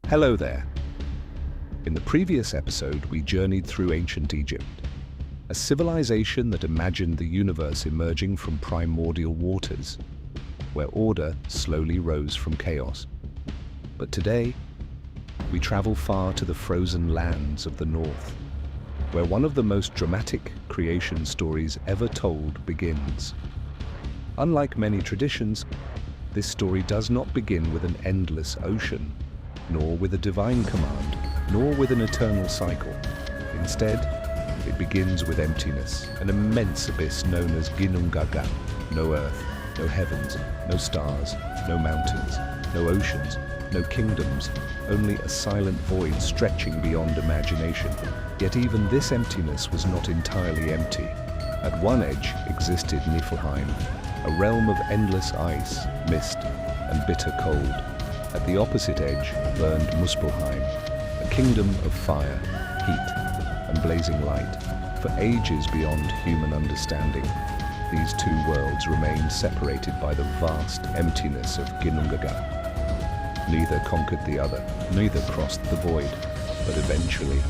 Hello there. In the previous episode, we journeyed through ancient Egypt, a civilization that imagined the universe emerging from primordial waters, where order slowly rose from chaos. But today, we travel far to the frozen lands of the north, where one of the most dramatic creation stories ever told begins. Unlike many traditions, this story does not begin with an endless ocean, nor with a divine command, nor with an eternal cycle. Instead, it begins with emptiness, an immense abyss known as Ginnungagap. No earth, no heavens, no stars, no mountains, no oceans, no kingdoms, only a silent void stretching beyond imagination. Yet even this emptiness was not entirely empty. At one edge existed Niflheim, a realm of endless ice, mist, and bitter cold. At the opposite edge burned Muspelheim, a kingdom of fire, heat, and blazing light. For ages beyond human understanding, these two worlds remained separated by the vast emptiness of Ginnungagap. Neither conquered the other, neither crossed the void, but eventually,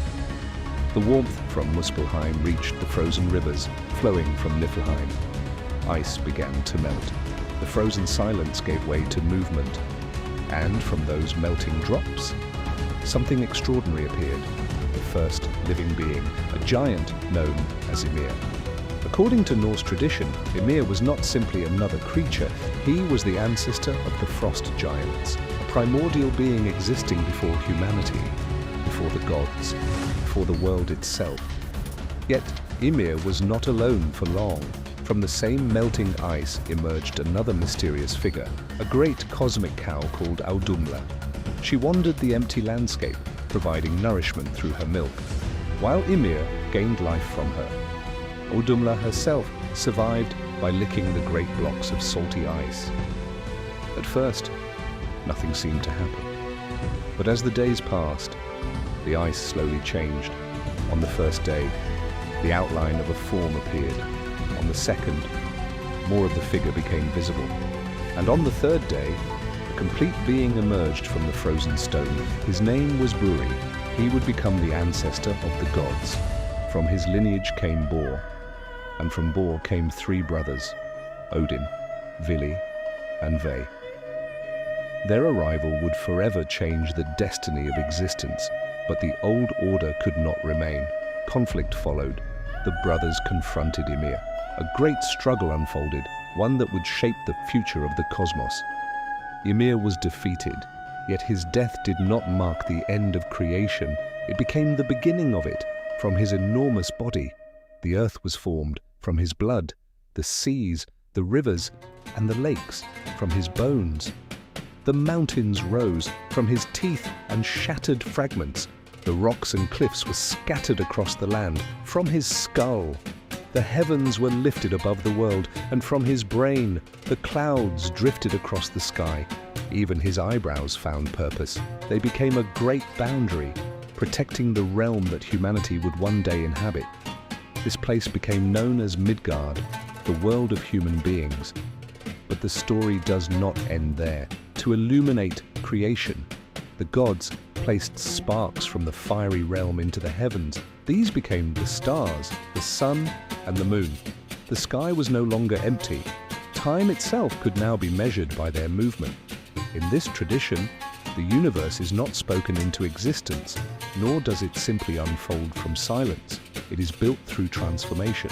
the warmth from Muspelheim reached the frozen rivers flowing from Niflheim. Ice began to melt. The frozen silence gave way to movement. And from those melting drops, something extraordinary appeared. The first living being, a giant known as Ymir. According to Norse tradition, Ymir was not simply another creature. He was the ancestor of the frost giants, a primordial being existing before humanity, before the gods, before the world itself. Yet Ymir was not alone for long. From the same melting ice emerged another mysterious figure, a great cosmic cow called Audumla. She wandered the empty landscape, providing nourishment through her milk, while Ymir gained life from her. Audumla herself survived by licking the great blocks of salty ice. At first, nothing seemed to happen. But as the days passed, the ice slowly changed. On the first day, the outline of a form appeared. On the second, more of the figure became visible. And on the third day, a complete being emerged from the frozen stone. His name was Buri. He would become the ancestor of the gods. From his lineage came Bor, and from Bor came three brothers, Odin, Vili, and Ve. Their arrival would forever change the destiny of existence, but the old order could not remain. Conflict followed. The brothers confronted Ymir. A great struggle unfolded, one that would shape the future of the cosmos. Ymir was defeated, yet his death did not mark the end of creation. It became the beginning of it. From his enormous body, the earth was formed. From his blood, the seas, the rivers, and the lakes. From his bones, the mountains rose. From his teeth and shattered fragments, the rocks and cliffs were scattered across the land. From his skull, the heavens were lifted above the world, and from his brain, the clouds drifted across the sky. Even his eyebrows found purpose. They became a great boundary, protecting the realm that humanity would one day inhabit. This place became known as Midgard, the world of human beings. But the story does not end there. To illuminate creation, the gods placed sparks from the fiery realm into the heavens. These became the stars, the sun, and the moon. The sky was no longer empty. Time itself could now be measured by their movement. In this tradition, the universe is not spoken into existence, nor does it simply unfold from silence. It is built through transformation.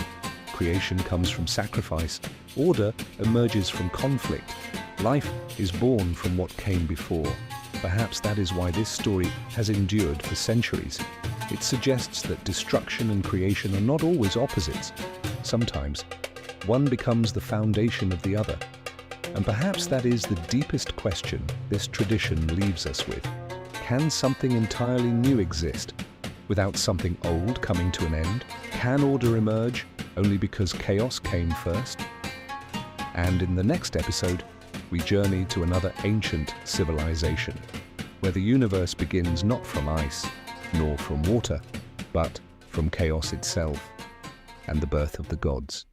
Creation comes from sacrifice. Order emerges from conflict. Life is born from what came before. Perhaps that is why this story has endured for centuries. It suggests that destruction and creation are not always opposites. Sometimes, one becomes the foundation of the other. And perhaps that is the deepest question this tradition leaves us with. Can something entirely new exist without something old coming to an end? Can order emerge only because chaos came first? And in the next episode, we journey to another ancient civilization, where the universe begins not from ice, nor from water, but from chaos itself and the birth of the gods.